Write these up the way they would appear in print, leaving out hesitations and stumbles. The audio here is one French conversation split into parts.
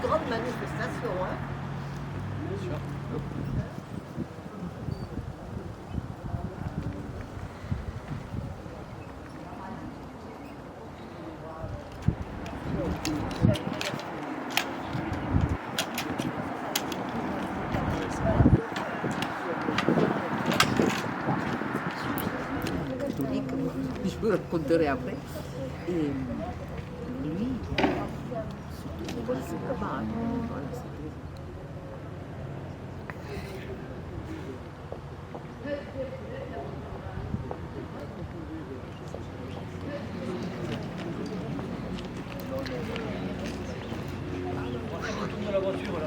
grande manifestation. Hein. Bien sûr. Je vous le raconterai après. Et lui, surtout, voilà, c'est là-bas. Voilà, c'est tout. Retourne dans la voiture là.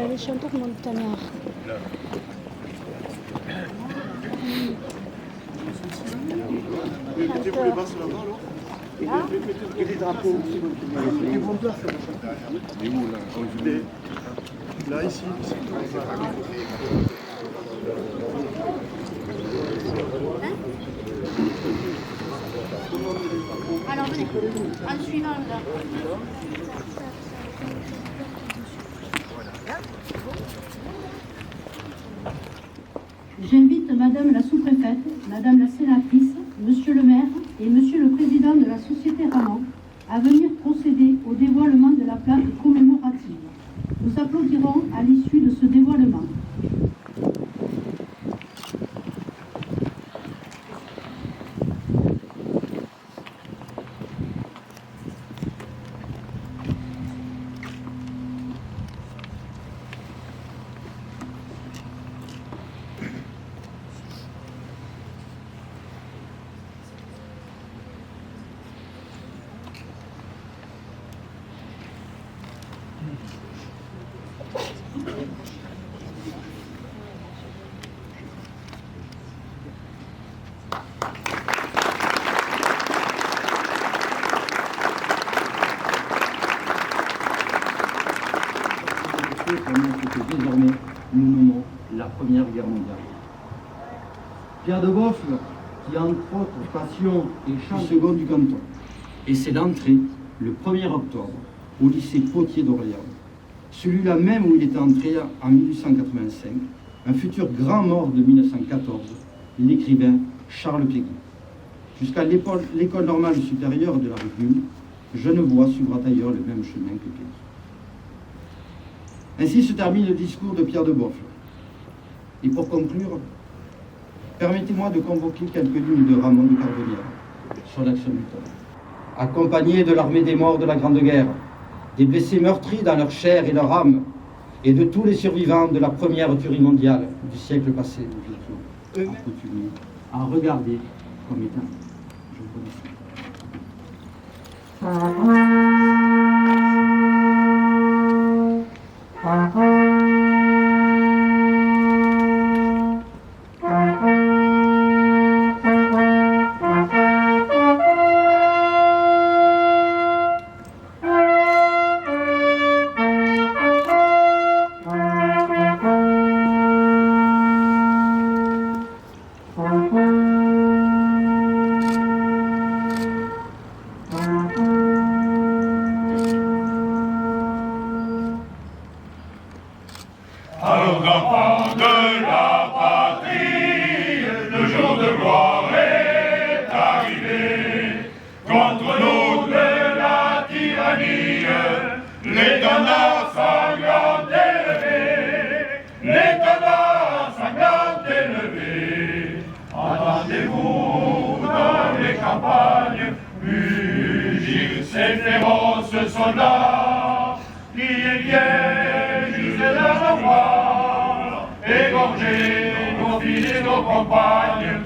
Les chanteurs montagnards. Mettez pour les basses là-bas alors. Et les drapeaux aussi. Les bons places. Mais où là? Là, ici. Alors venez, en suivant là. J'invite Madame la sous-préfète, Madame la sénatrice, Monsieur le maire et Monsieur le président de la société Raman à venir procéder au dévoilement de la plaque commémorative. Nous applaudirons à l'issue de ce dévoilement. Que désormais nous nommons la Première Guerre mondiale. Pierre de Boffle, qui entre autres passion et chant second du canton, et c'est l'entrée, le 1er octobre, au lycée Potier d'Orléans, celui-là même où il était entré en 1885, un futur grand mort de 1914, l'écrivain Charles Péguy. Jusqu'à l'école normale supérieure de la République, Genevois suivra d'ailleurs le même chemin que Péguy. Ainsi se termine le discours de Pierre de Boffle. Et pour conclure, permettez-moi de convoquer quelques lignes de Ramon de Carbonnière sur l'action du temps. Accompagné de l'armée des morts de la Grande Guerre, des blessés meurtris dans leur chair et leur âme, et de tous les survivants de la première tuerie mondiale du siècle passé, eux accoutumés à regarder comme étant. Je vous remercie. Au grand pas de la patrie, le jour de gloire est arrivé. Contre nous de la tyrannie, l'étendard sanglant élevé, l'étendard sanglant élevé. Entendez-vous dans les campagnes mugir ces féroces soldats qui viennent juger la voix, égorger nos filles et nos compagnes.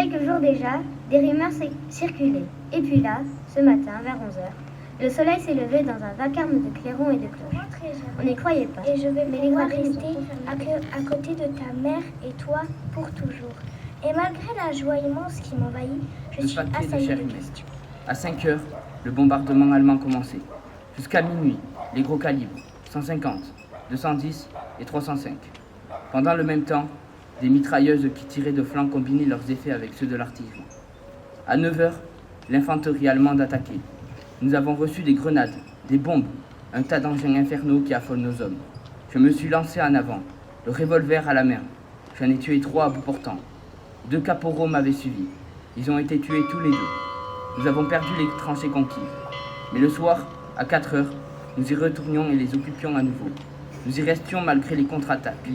quelques jours déjà, des rumeurs circulaient. Et puis là, ce matin, vers 11h, le soleil s'est levé dans un vacarme de clairons et de cloches. On n'y croyait pas. Et je vais Mais les pouvoir grands rester à côté de ta mère et toi pour toujours. Et malgré la joie immense qui m'envahit, je suis assaillie de questions. À 5 heures, le bombardement allemand commençait. Jusqu'à minuit, les gros calibres, 150, 210 et 305. Pendant le même temps, des mitrailleuses qui tiraient de flanc combinaient leurs effets avec ceux de l'artillerie. À 9 heures, l'infanterie allemande attaquait. Nous avons reçu des grenades, des bombes, un tas d'engins infernaux qui affolent nos hommes. Je me suis lancé en avant, le revolver à la main. J'en ai tué 3 à bout portant. 2 caporaux m'avaient suivi. Ils ont été tués tous les 2. Nous avons perdu les tranchées conquises. Mais le soir, à 4 heures, nous y retournions et les occupions à nouveau. Nous y restions malgré les contre-attaques.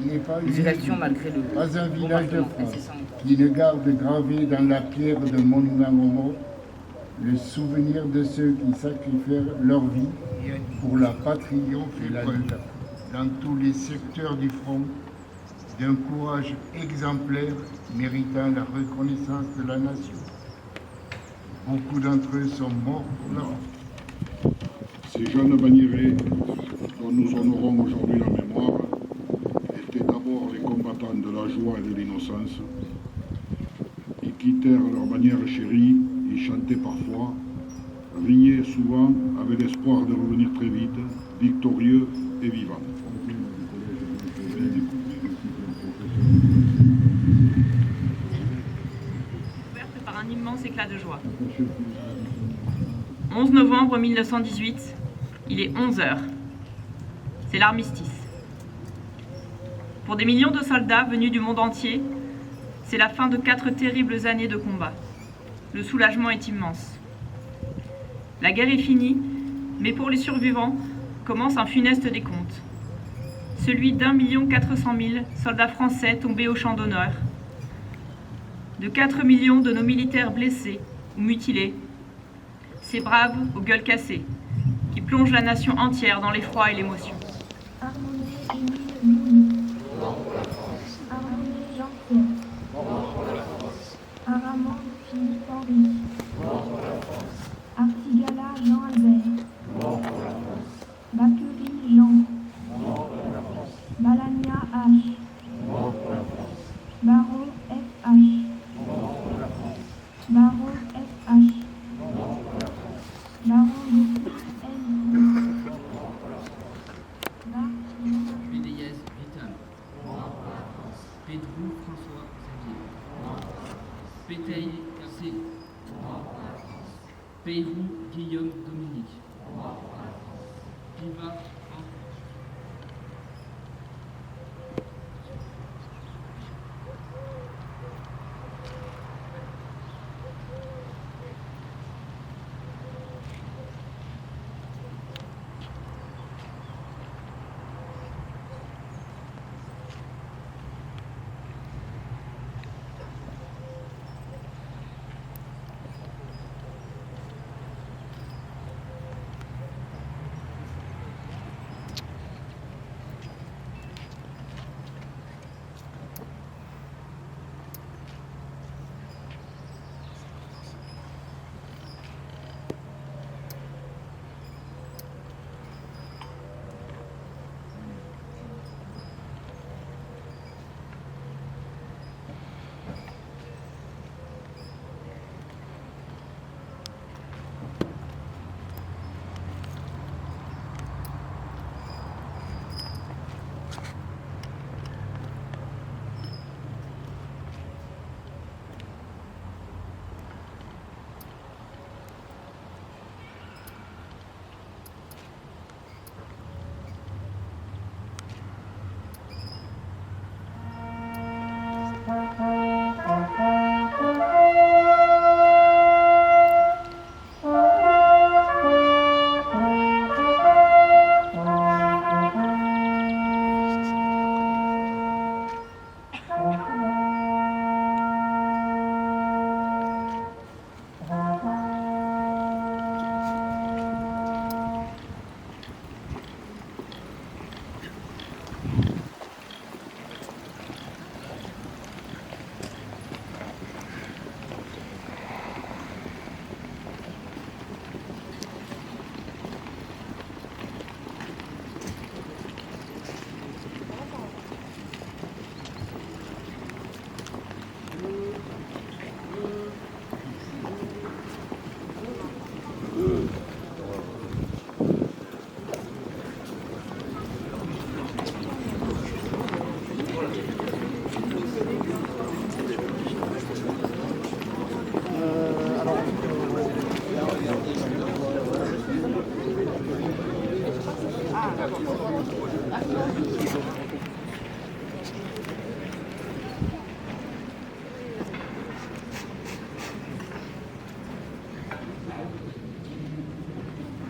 Nous y restions malgré le pas un village de France incessant. qui ne garde gravé dans la pierre de monument aux morts le souvenir de ceux qui sacrifièrent leur vie pour la patrie et la liberté. Dans tous les secteurs du front, d'un courage exemplaire méritant la reconnaissance de la nation. Beaucoup d'entre eux sont morts pour la. Ces jeunes banniérés dont nous honorons aujourd'hui la mémoire étaient d'abord les combattants de la joie et de l'innocence. Ils quittèrent leur bannière chérie, ils chantaient parfois, riaient souvent avec l'espoir de revenir très vite, victorieux et vivants. Ouverte par un immense éclat de joie. 11 novembre 1918, il est 11h. C'est l'armistice. Pour des millions de soldats venus du monde entier, c'est la fin de 4 terribles années de combat. Le soulagement est immense. La guerre est finie, mais pour les survivants, commence un funeste décompte. Celui d'1 400 000 soldats français tombés au champ d'honneur, de 4 millions de nos militaires blessés ou mutilés, ces braves aux gueules cassées, qui plongent la nation entière dans l'effroi et l'émotion. Aramon Philippe Henri. Artigala Jean Albert. Bacurie Jean. Balania H. Barreau FH. Barreau FH. Barreau N. Médéez Vital. Pedro François Xavier. Péteil C. Peyrou Guillaume Dominique. Piva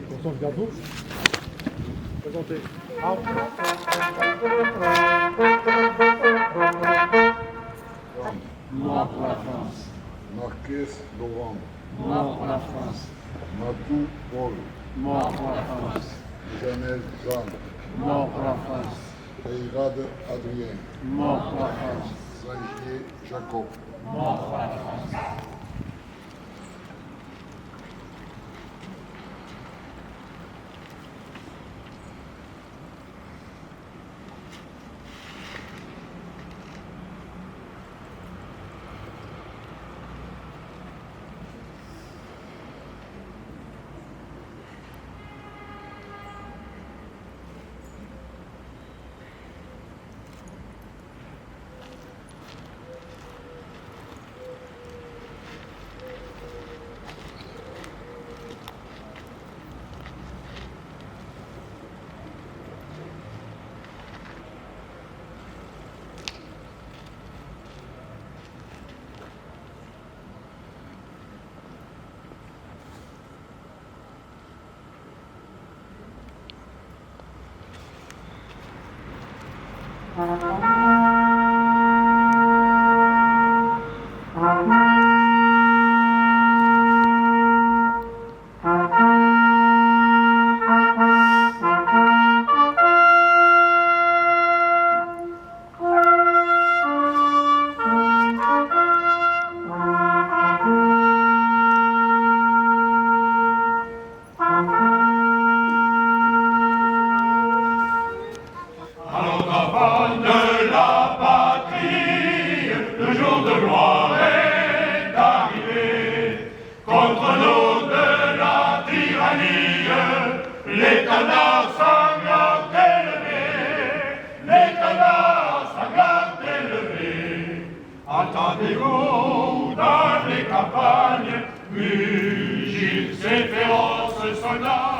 Pourtant, le gâteau. Présentez. Mort pour la France. Marquez Laurent. Mort pour la France. Matou Paul. Mort pour la France. Janel Jean. Mort pour la France. Peyrade Adrien. Mort pour la France. Sagier Jacob. Mort pour la France. Entendez-vous dans les campagnes mugir ces féroces soldats?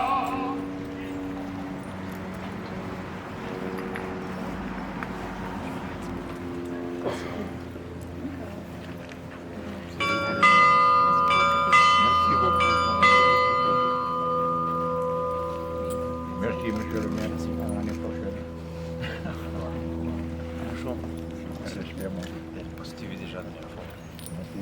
Merci, monsieur le maire. À l'année prochaine. Bonjour. J'espère bien. Positive déjà la dernière fois. Merci.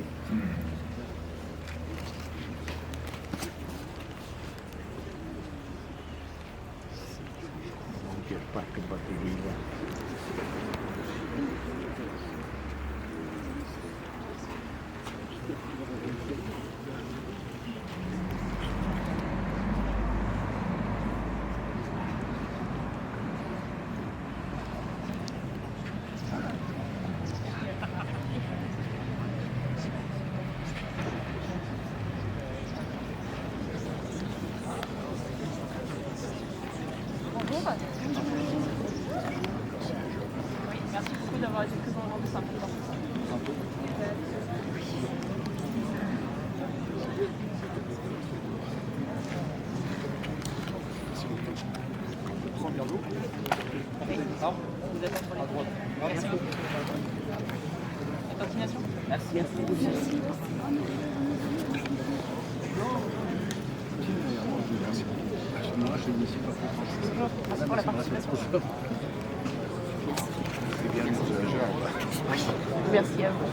J'espère que batterie va. Merci beaucoup d'avoir été présent aujourd'hui, c'est un plaisir. Vous êtes entre les droits. Merci beaucoup. Continuation. Merci. Merci. Merci pour la participation. Merci à vous.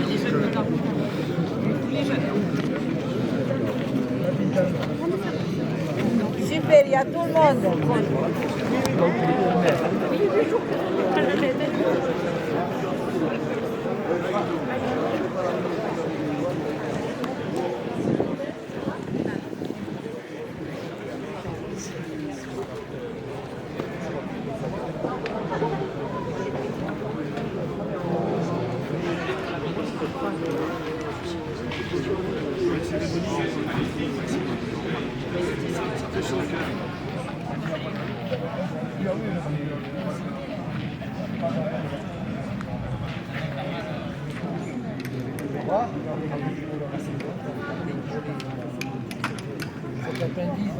Les jeunes maintenant. Les jeunes. Super, il y a tout le monde. Cet appendice,